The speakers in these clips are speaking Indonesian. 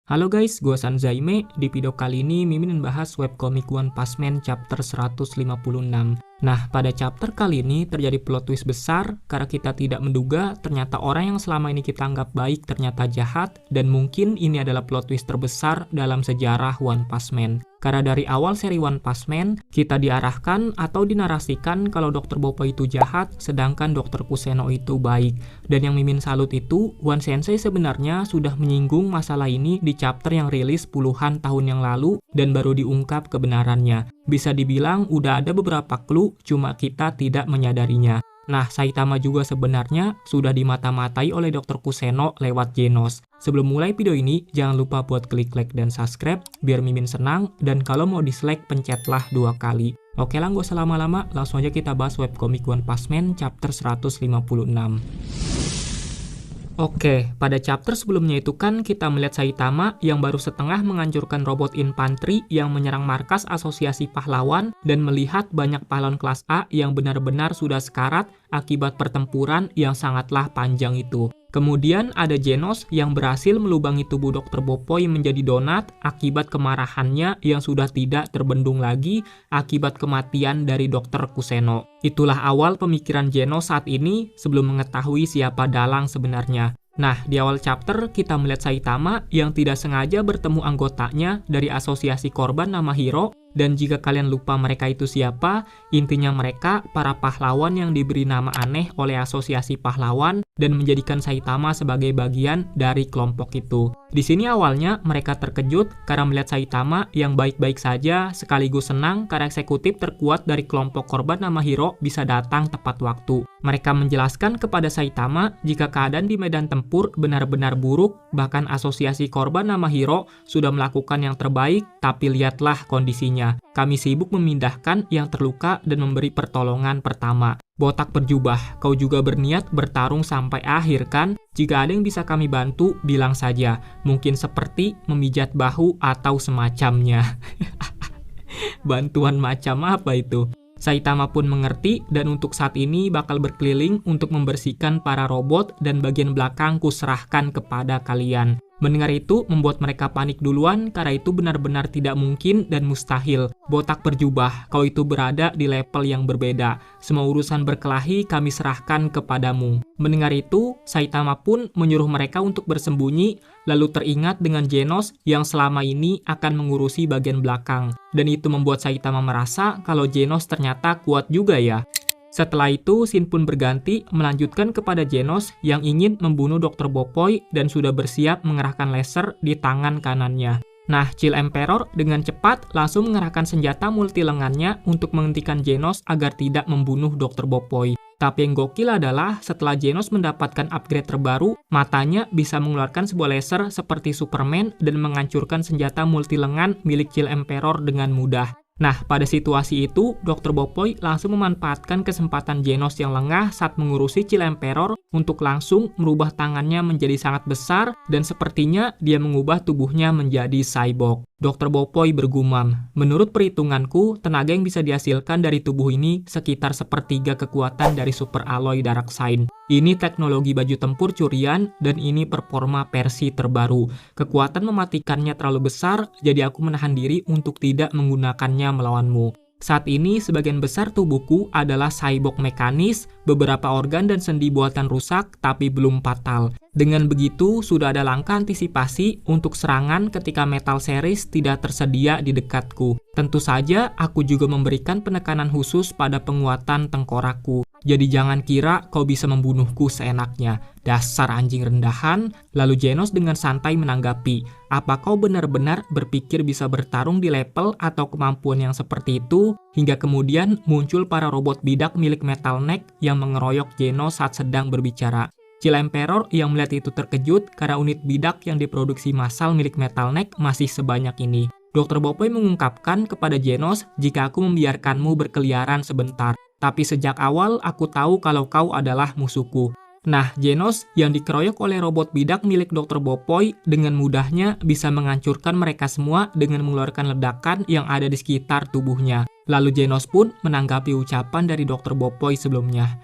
Halo guys, gue Sanzaime. Di video kali ini Mimin membahas webcomic One Punch Man chapter 156. Nah, pada chapter kali ini terjadi plot twist besar karena kita tidak menduga ternyata orang yang selama ini kita anggap baik ternyata jahat, dan mungkin ini adalah plot twist terbesar dalam sejarah One Punch Man. Karena dari awal seri One Punch Man, kita diarahkan atau dinarasikan kalau Dr. Boppo itu jahat, sedangkan Dr. Kuseno itu baik. Dan yang Mimin salut itu, One Sensei sebenarnya sudah menyinggung masalah ini di chapter yang rilis puluhan tahun yang lalu dan baru diungkap kebenarannya. Bisa dibilang udah ada beberapa clue, cuma kita tidak menyadarinya. Nah, Saitama juga sebenarnya sudah dimata-matai oleh Dr. Kuseno lewat Genos. Sebelum mulai video ini, jangan lupa buat klik like dan subscribe biar Mimin senang, dan kalau mau dislike pencetlah 2 kali. Oke lah, gak usah lama-lama, langsung aja kita bahas webcomic One Punch Man chapter 156. Oke, pada chapter sebelumnya itu kan kita melihat Saitama yang baru setengah menghancurkan robot infanteri yang menyerang markas asosiasi pahlawan dan melihat banyak pahlawan kelas A yang benar-benar sudah sekarat akibat pertempuran yang sangatlah panjang itu. Kemudian ada Genos yang berhasil melubangi tubuh Dr. Boppo menjadi donat akibat kemarahannya yang sudah tidak terbendung lagi akibat kematian dari Dr. Kuseno. Itulah awal pemikiran Genos saat ini sebelum mengetahui siapa dalang sebenarnya. Nah, di awal chapter kita melihat Saitama yang tidak sengaja bertemu anggotanya dari asosiasi korban nama Hiro. Dan jika kalian lupa mereka itu siapa, intinya mereka para pahlawan yang diberi nama aneh oleh asosiasi pahlawan dan menjadikan Saitama sebagai bagian dari kelompok itu. Di sini awalnya mereka terkejut karena melihat Saitama yang baik-baik saja sekaligus senang karena eksekutif terkuat dari kelompok korban nama Hiro bisa datang tepat waktu. Mereka menjelaskan kepada Saitama jika keadaan di medan tempur benar-benar buruk, bahkan asosiasi korban nama Hiro sudah melakukan yang terbaik, tapi lihatlah kondisinya. Kami sibuk memindahkan yang terluka dan memberi pertolongan pertama. Botak berjubah, kau juga berniat bertarung sampai akhir kan? Jika ada yang bisa kami bantu, bilang saja. Mungkin seperti memijat bahu atau semacamnya. Bantuan macam apa itu? Saitama pun mengerti dan untuk saat ini bakal berkeliling untuk membersihkan para robot dan bagian belakang kuserahkan kepada kalian. Mendengar itu membuat mereka panik duluan karena itu benar-benar tidak mungkin dan mustahil. Botak berjubah, kau itu berada di level yang berbeda. Semua urusan berkelahi kami serahkan kepadamu. Mendengar itu, Saitama pun menyuruh mereka untuk bersembunyi, lalu teringat dengan Genos yang selama ini akan mengurusi bagian belakang. Dan itu membuat Saitama merasa kalau Genos ternyata kuat juga ya. Setelah itu, Shin pun berganti melanjutkan kepada Genos yang ingin membunuh Dr. Boppo dan sudah bersiap mengerahkan laser di tangan kanannya. Nah, Chill Emperor dengan cepat langsung mengerahkan senjata multi lengannya untuk menghentikan Genos agar tidak membunuh Dr. Boppo. Tapi yang gokil adalah setelah Genos mendapatkan upgrade terbaru, matanya bisa mengeluarkan sebuah laser seperti Superman dan menghancurkan senjata multi lengan milik Chill Emperor dengan mudah. Nah, pada situasi itu, Dr. Boppo langsung memanfaatkan kesempatan Genos yang lengah saat mengurusi Chill Emperor untuk langsung merubah tangannya menjadi sangat besar dan sepertinya dia mengubah tubuhnya menjadi cyborg. Dr. Boppo bergumam, menurut perhitunganku, tenaga yang bisa dihasilkan dari tubuh ini sekitar sepertiga kekuatan dari Super Alloy Darkseid. Ini teknologi baju tempur curian dan ini performa versi terbaru. Kekuatan mematikannya terlalu besar, jadi aku menahan diri untuk tidak menggunakannya melawanmu. Saat ini sebagian besar tubuhku adalah cyborg mekanis, beberapa organ dan sendi buatan rusak tapi belum fatal. Dengan begitu, sudah ada langkah antisipasi untuk serangan ketika Metal Series tidak tersedia di dekatku. Tentu saja, aku juga memberikan penekanan khusus pada penguatan tengkorakku. Jadi jangan kira kau bisa membunuhku seenaknya. Dasar anjing rendahan. Lalu Genos dengan santai menanggapi, apa kau benar-benar berpikir bisa bertarung di level atau kemampuan yang seperti itu? Hingga kemudian muncul para robot bidak milik Metal Neck yang mengeroyok Genos saat sedang berbicara. Chill Emperor yang melihat itu terkejut karena unit bidak yang diproduksi massal milik Metal Neck masih sebanyak ini. Dr. Boppo mengungkapkan kepada Genos jika aku membiarkanmu berkeliaran sebentar. Tapi sejak awal aku tahu kalau kau adalah musuhku. Nah, Genos yang dikeroyok oleh robot bidak milik Dr. Boppo dengan mudahnya bisa menghancurkan mereka semua dengan mengeluarkan ledakan yang ada di sekitar tubuhnya. Lalu Genos pun menanggapi ucapan dari Dr. Boppo sebelumnya.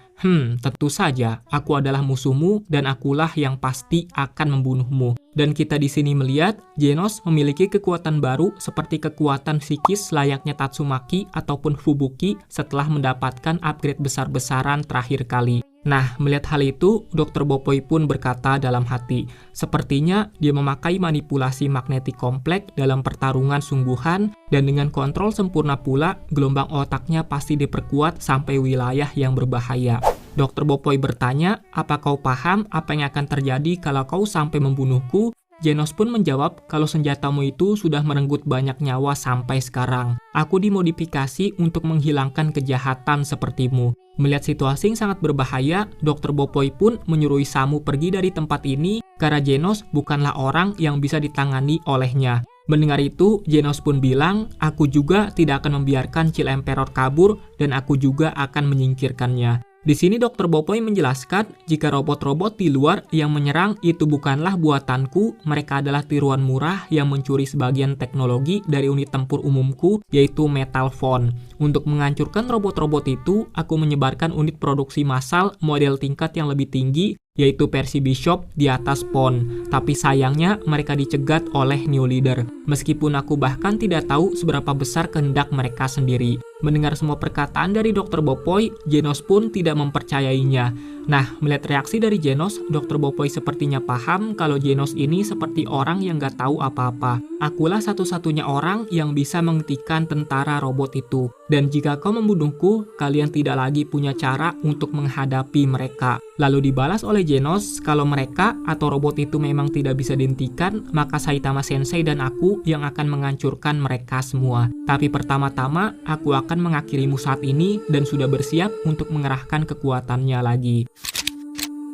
Tentu saja, aku adalah musuhmu dan akulah yang pasti akan membunuhmu. Dan kita di sini melihat, Genos memiliki kekuatan baru seperti kekuatan psikis layaknya Tatsumaki ataupun Fubuki setelah mendapatkan upgrade besar-besaran terakhir kali. Nah, melihat hal itu, Dr. Bopoi pun berkata dalam hati, sepertinya dia memakai manipulasi magnetik kompleks dalam pertarungan sungguhan, dan dengan kontrol sempurna pula, gelombang otaknya pasti diperkuat sampai wilayah yang berbahaya. Dr. Bopoi bertanya, apa kau paham apa yang akan terjadi kalau kau sampai membunuhku? Genos pun menjawab kalau senjatamu itu sudah merenggut banyak nyawa sampai sekarang. Aku dimodifikasi untuk menghilangkan kejahatan sepertimu. Melihat situasi yang sangat berbahaya, Dr. Bopoi pun menyuruh Isamu pergi dari tempat ini karena Genos bukanlah orang yang bisa ditangani olehnya. Mendengar itu, Genos pun bilang, aku juga tidak akan membiarkan Chill Emperor kabur dan aku juga akan menyingkirkannya. Di sini Dr. Bopoi menjelaskan jika robot-robot di luar yang menyerang itu bukanlah buatanku, mereka adalah tiruan murah yang mencuri sebagian teknologi dari unit tempur umumku, yaitu Metal Phone. Untuk menghancurkan robot-robot itu, aku menyebarkan unit produksi massal model tingkat yang lebih tinggi, yaitu versi Bishop di atas PON. Tapi sayangnya mereka dicegat oleh New Leader. Meskipun aku bahkan tidak tahu seberapa besar kehendak mereka sendiri. Mendengar semua perkataan dari Dr. Bopoi, Genos pun tidak mempercayainya. Nah, melihat reaksi dari Genos, Dr. Bopoi sepertinya paham kalau Genos ini seperti orang yang gak tahu apa-apa. Akulah satu-satunya orang yang bisa menghentikan tentara robot itu. Dan jika kau membunuhku, kalian tidak lagi punya cara untuk menghadapi mereka. Lalu dibalas oleh Genos, kalau mereka atau robot itu memang tidak bisa dihentikan, maka Saitama Sensei dan aku yang akan menghancurkan mereka semua. Tapi pertama-tama, aku akan mengakhirimu saat ini dan sudah bersiap untuk mengerahkan kekuatannya lagi.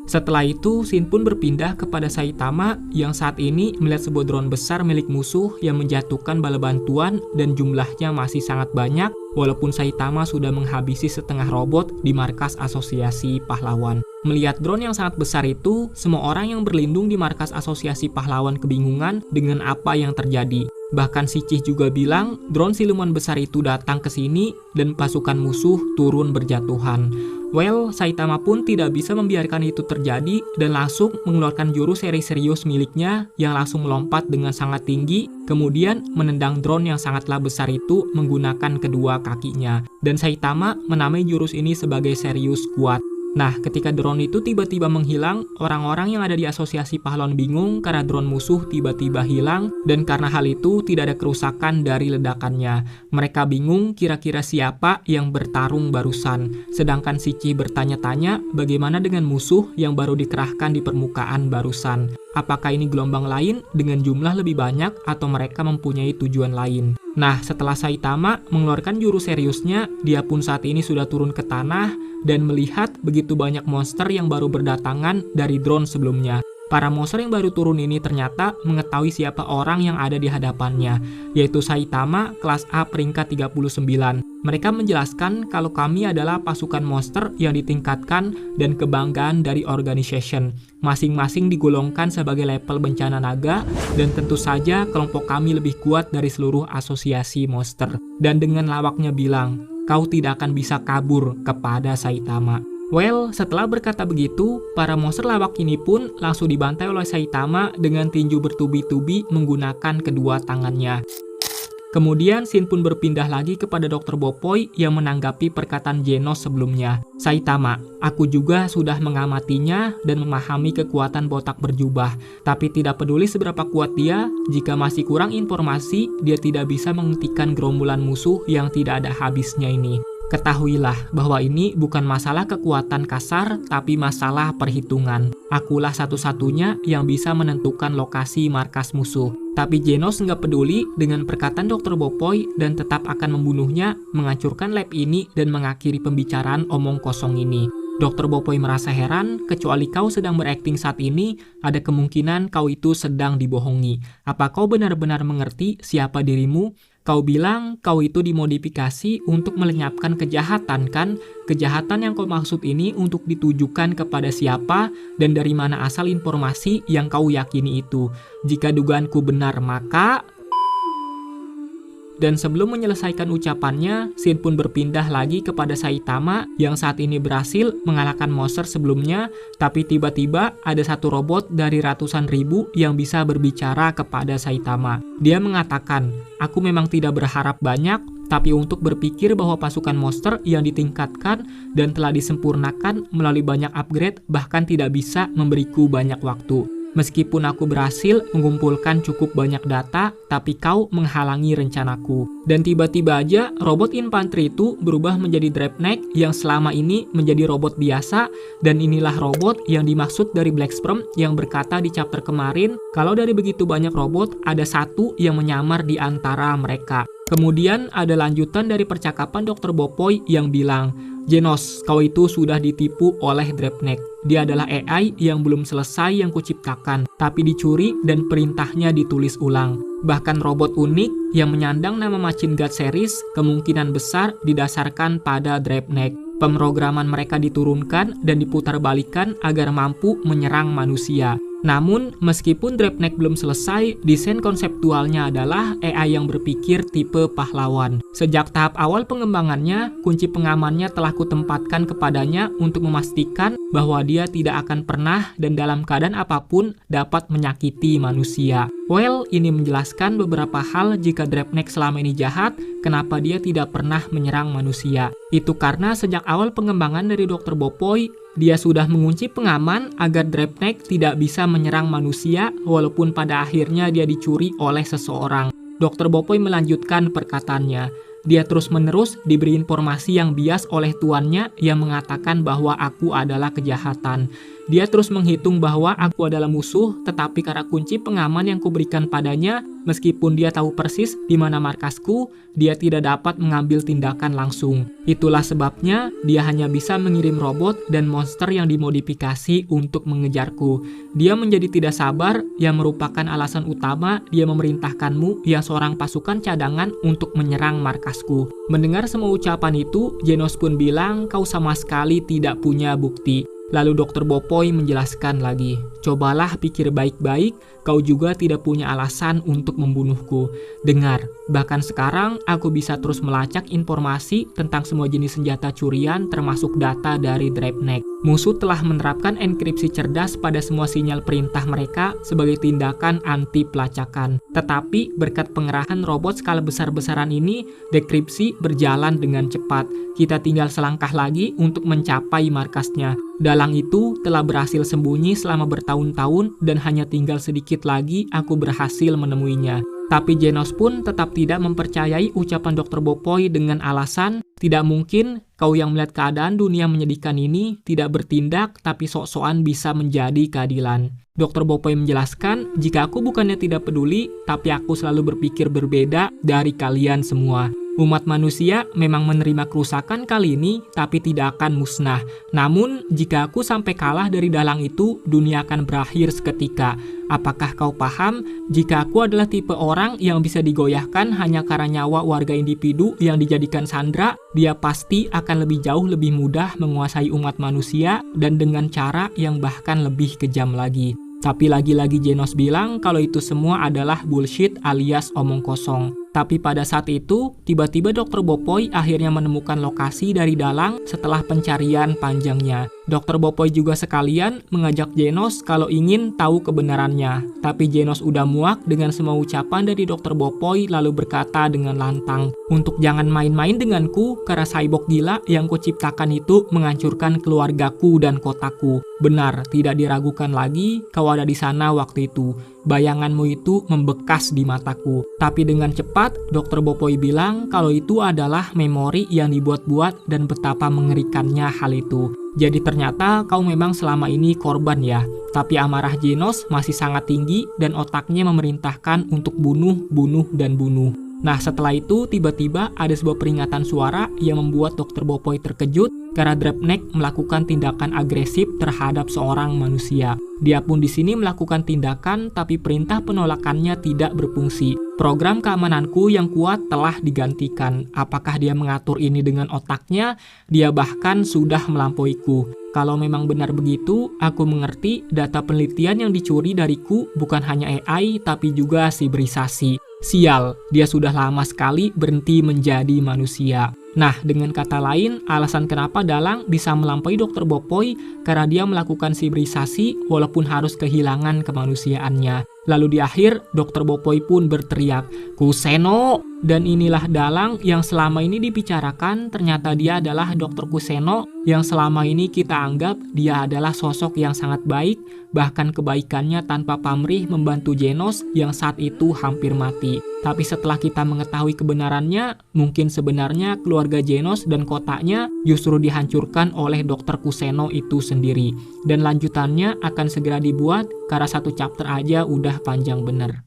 Setelah itu, Shin pun berpindah kepada Saitama yang saat ini melihat sebuah drone besar milik musuh yang menjatuhkan bala bantuan dan jumlahnya masih sangat banyak, walaupun Saitama sudah menghabisi setengah robot di markas Asosiasi Pahlawan. Melihat drone yang sangat besar itu, semua orang yang berlindung di markas Asosiasi Pahlawan kebingungan dengan apa yang terjadi. Bahkan Shichih juga bilang drone siluman besar itu datang ke sini dan pasukan musuh turun berjatuhan. Well, Saitama pun tidak bisa membiarkan itu terjadi dan langsung mengeluarkan jurus seri serius miliknya yang langsung melompat dengan sangat tinggi, kemudian menendang drone yang sangatlah besar itu menggunakan kedua kakinya. Dan Saitama menamai jurus ini sebagai serius kuat. Nah, ketika drone itu tiba-tiba menghilang, orang-orang yang ada di Asosiasi Pahlawan bingung karena drone musuh tiba-tiba hilang, dan karena hal itu tidak ada kerusakan dari ledakannya. Mereka bingung kira-kira siapa yang bertarung barusan. Sedangkan Shichih bertanya-tanya bagaimana dengan musuh yang baru dikerahkan di permukaan barusan. Apakah ini gelombang lain dengan jumlah lebih banyak atau mereka mempunyai tujuan lain? Nah, setelah Saitama mengeluarkan jurus seriusnya, dia pun saat ini sudah turun ke tanah dan melihat begitu banyak monster yang baru berdatangan dari drone sebelumnya. Para monster yang baru turun ini ternyata mengetahui siapa orang yang ada di hadapannya, yaitu Saitama kelas A peringkat 39. Mereka menjelaskan kalau kami adalah pasukan monster yang ditingkatkan dan kebanggaan dari organization. Masing-masing digolongkan sebagai level bencana naga, dan tentu saja kelompok kami lebih kuat dari seluruh asosiasi monster. Dan dengan lawaknya bilang, kau tidak akan bisa kabur kepada Saitama. Well, setelah berkata begitu, para monster lawak ini pun langsung dibantai oleh Saitama dengan tinju bertubi-tubi menggunakan kedua tangannya. Kemudian Shin pun berpindah lagi kepada Dr. Bopoi yang menanggapi perkataan Genos sebelumnya. Saitama, aku juga sudah mengamatinya dan memahami kekuatan botak berjubah. Tapi tidak peduli seberapa kuat dia, jika masih kurang informasi, dia tidak bisa menghentikan gerombolan musuh yang tidak ada habisnya ini. Ketahuilah bahwa ini bukan masalah kekuatan kasar, tapi masalah perhitungan. Akulah satu-satunya yang bisa menentukan lokasi markas musuh. Tapi Genos nggak peduli dengan perkataan Dr. Bopoi dan tetap akan membunuhnya, menghancurkan lab ini dan mengakhiri pembicaraan omong kosong ini. Dr. Bopoi merasa heran, kecuali kau sedang berakting saat ini, ada kemungkinan kau itu sedang dibohongi. Apa kau benar-benar mengerti siapa dirimu? Kau bilang kau itu dimodifikasi untuk melenyapkan kejahatan kan? Kejahatan yang kau maksud ini untuk ditujukan kepada siapa dan dari mana asal informasi yang kau yakini itu? Jika dugaanku benar maka... Dan sebelum menyelesaikan ucapannya, Shin pun berpindah lagi kepada Saitama yang saat ini berhasil mengalahkan monster sebelumnya, tapi tiba-tiba ada satu robot dari ratusan ribu yang bisa berbicara kepada Saitama. Dia mengatakan, "Aku memang tidak berharap banyak, tapi untuk berpikir bahwa pasukan monster yang ditingkatkan dan telah disempurnakan melalui banyak upgrade bahkan tidak bisa memberiku banyak waktu. Meskipun aku berhasil mengumpulkan cukup banyak data, tapi kau menghalangi rencanaku." Dan tiba-tiba aja robot infanteri itu berubah menjadi Draepneck yang selama ini menjadi robot biasa, dan inilah robot yang dimaksud dari Black Sperm yang berkata di chapter kemarin kalau dari begitu banyak robot ada satu yang menyamar di antara mereka. Kemudian ada lanjutan dari percakapan Dr. Bopoi yang bilang, "Genos, kau itu sudah ditipu oleh Draepneck. Dia adalah AI yang belum selesai yang kuciptakan, tapi dicuri dan perintahnya ditulis ulang. Bahkan robot unik yang menyandang nama Machine God Series kemungkinan besar didasarkan pada Draepneck. Pemrograman mereka diturunkan dan diputarbalikkan agar mampu menyerang manusia. Namun, meskipun Draepneck belum selesai, desain konseptualnya adalah AI yang berpikir tipe pahlawan. Sejak tahap awal pengembangannya, kunci pengamannya telah kutempatkan kepadanya untuk memastikan bahwa dia tidak akan pernah dan dalam keadaan apapun dapat menyakiti manusia." Well, ini menjelaskan beberapa hal jika Draepneck selama ini jahat, kenapa dia tidak pernah menyerang manusia. Itu karena sejak awal pengembangan dari Dr. Bopoi, dia sudah mengunci pengaman agar Draepneck tidak bisa menyerang manusia walaupun pada akhirnya dia dicuri oleh seseorang. Dr. Bopoi melanjutkan perkataannya. Dia terus-menerus diberi informasi yang bias oleh tuannya yang mengatakan bahwa aku adalah kejahatan. Dia terus menghitung bahwa aku adalah musuh, tetapi karena kunci pengaman yang kuberikan padanya, meskipun dia tahu persis di mana markasku, dia tidak dapat mengambil tindakan langsung. Itulah sebabnya dia hanya bisa mengirim robot dan monster yang dimodifikasi untuk mengejarku. Dia menjadi tidak sabar, yang merupakan alasan utama dia memerintahkanmu yang seorang pasukan cadangan untuk menyerang markasku. Mendengar semua ucapan itu, Genos pun bilang, "Kau sama sekali tidak punya bukti." Lalu Dr. Bopoi menjelaskan lagi, "Cobalah pikir baik-baik, kau juga tidak punya alasan untuk membunuhku. Dengar, bahkan sekarang aku bisa terus melacak informasi tentang semua jenis senjata curian termasuk data dari Draepneck. Musuh telah menerapkan enkripsi cerdas pada semua sinyal perintah mereka sebagai tindakan anti pelacakan. Tetapi berkat pengerahan robot skala besar-besaran ini, dekripsi berjalan dengan cepat. Kita tinggal selangkah lagi untuk mencapai markasnya. Dalang itu telah berhasil sembunyi selama bertahun-tahun dan hanya tinggal sedikit lagi aku berhasil menemuinya." Tapi Genos pun tetap tidak mempercayai ucapan Dr. Bopoi dengan alasan, "Tidak mungkin kau yang melihat keadaan dunia menyedihkan ini tidak bertindak tapi sok-sokan bisa menjadi keadilan." Dr. Bopoi menjelaskan, "Jika aku bukannya tidak peduli, tapi aku selalu berpikir berbeda dari kalian semua. Umat manusia memang menerima kerusakan kali ini, tapi tidak akan musnah. Namun, jika aku sampai kalah dari dalang itu, dunia akan berakhir seketika. Apakah kau paham? Jika aku adalah tipe orang yang bisa digoyahkan hanya karena nyawa warga individu yang dijadikan sandera, dia pasti akan lebih jauh lebih mudah menguasai umat manusia dan dengan cara yang bahkan lebih kejam lagi." Tapi lagi-lagi Genos bilang kalau itu semua adalah bullshit alias omong kosong. Tapi pada saat itu, tiba-tiba Dr. Bopoi akhirnya menemukan lokasi dari dalang setelah pencarian panjangnya. Dr. Bopoi juga sekalian mengajak Genos kalau ingin tahu kebenarannya. Tapi Genos udah muak dengan semua ucapan dari Dr. Bopoi lalu berkata dengan lantang, "Untuk jangan main-main denganku karena cyborg gila yang kuciptakan itu menghancurkan keluargaku dan kotaku. Benar, tidak diragukan lagi, kau ada di sana waktu itu. Bayanganmu itu membekas di mataku." Tapi dengan cepat, Dr. Bopoi bilang kalau itu adalah memori yang dibuat-buat dan betapa mengerikannya hal itu. "Jadi ternyata kau memang selama ini korban ya." Tapi amarah Genos masih sangat tinggi dan otaknya memerintahkan untuk bunuh, dan bunuh. Nah, setelah itu tiba-tiba ada sebuah peringatan suara yang membuat Dr. Bopoi terkejut karena Draepneck melakukan tindakan agresif terhadap seorang manusia. Dia pun di sini melakukan tindakan tapi perintah penolakannya tidak berfungsi. Program keamananku yang kuat telah digantikan. Apakah dia mengatur ini dengan otaknya? Dia bahkan sudah melampauiku. Kalau memang benar begitu, aku mengerti data penelitian yang dicuri dariku bukan hanya AI tapi juga siberisasi. Sial, dia sudah lama sekali berhenti menjadi manusia. Nah, dengan kata lain, alasan kenapa Dalang bisa melampaui Dr. Bopoy karena dia melakukan siberisasi walaupun harus kehilangan kemanusiaannya. Lalu di akhir, Dr. Bopoy pun berteriak, "Kuseno!" Dan inilah Dalang yang selama ini dibicarakan, ternyata dia adalah Dr. Kuseno yang selama ini kita anggap dia adalah sosok yang sangat baik, bahkan kebaikannya tanpa pamrih membantu Genos yang saat itu hampir mati. Tapi setelah kita mengetahui kebenarannya, mungkin sebenarnya keluarga Genos dan kotaknya justru dihancurkan oleh Dr. Kuseno itu sendiri. Dan lanjutannya akan segera dibuat, karena 1 chapter aja udah panjang bener.